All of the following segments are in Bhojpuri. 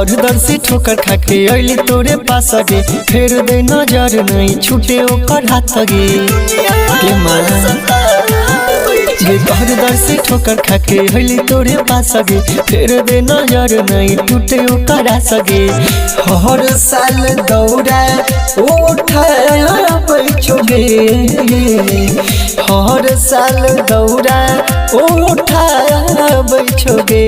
दौड़ दौड़ से ठोकर खाके अइली तोरे पास गे, फेर दे नजर नहीं छूटे ओकर हाथ गे। के गे दौड़ दौड़ से ठोकर खाके अइली तोरे पास गे, फेर दे नजर नहीं टूटे ओकर हाथ गे। हर साल दौड़ा उठा बैठोगे, हर साल दौड़ा उठा बैठोगे।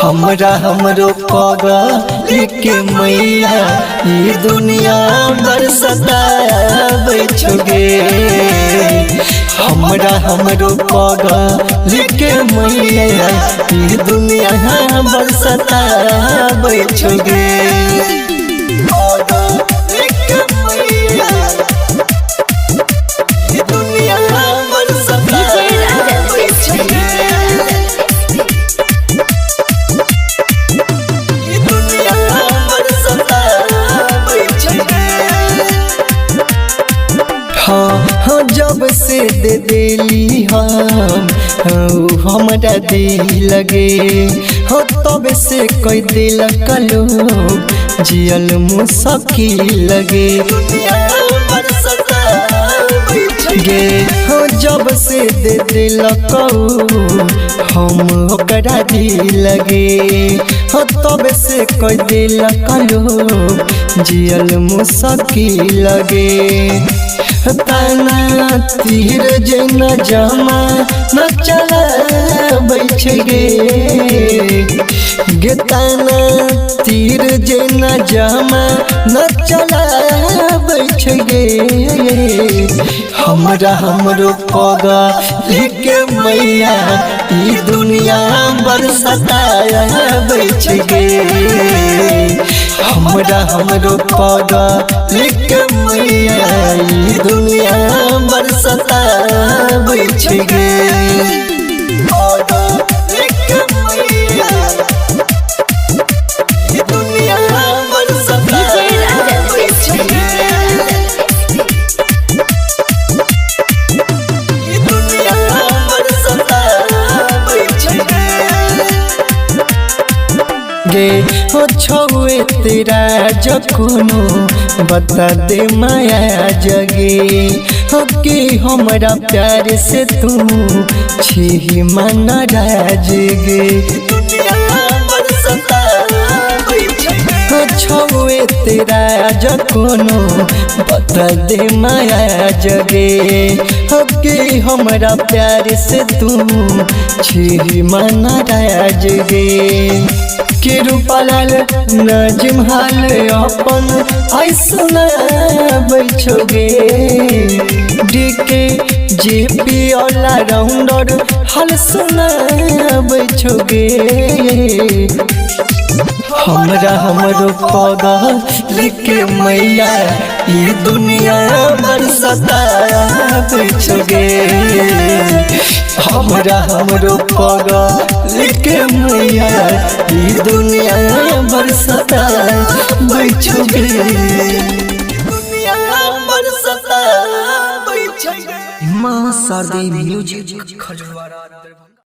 हमरा हमरो पगल के मैया ये दुनिया बरसता बैठोगे। हमरा हमरो पगल के मैया ये दुनिया बरसता बैठोगे। हाँ जब से दे दिली हमरा दिल लगे, हो तब से कोई दिल लोग जियल मुश्किल लगे गे। हो जब से दे दिल हम ओकरा दिल लगे, हो तब से कोई दिल लोग जियल मुश्किल लगे। ताना तीर जेना जमा न चला बैठ गे, ताना तीर जेना जमा न चला बैठ गे। हमरा हमरो पगल के मैया ई दुनिया बरसता बैठ गे। हमरा हमरो पगल के मैया ई दुनिया बरसता बैठ गे। गे हो छुए तेरा जखनो बता दे माया जगे, हो कि हमरा प्यार से तू छी मन राज गे। हो छुए तेरा जखनो बता दे माया जगे, हो कि हमरा प्यार से तू छी मन राज गे। के रूपालाल नाजिम हाल अपन ऐसना बैठोगे, डीके जेपी ऑल राउंडर हाल सुना बैठोगे। हमरा हमरो पगल के मैया ये दुनिया बरसता बैठोगे। हमरा हमरो पगल के मैया ये दुनिया बरसता बैठोगे। दुनिया बरसता बैठोगे। मां शादी म्यूजिक खजवारा।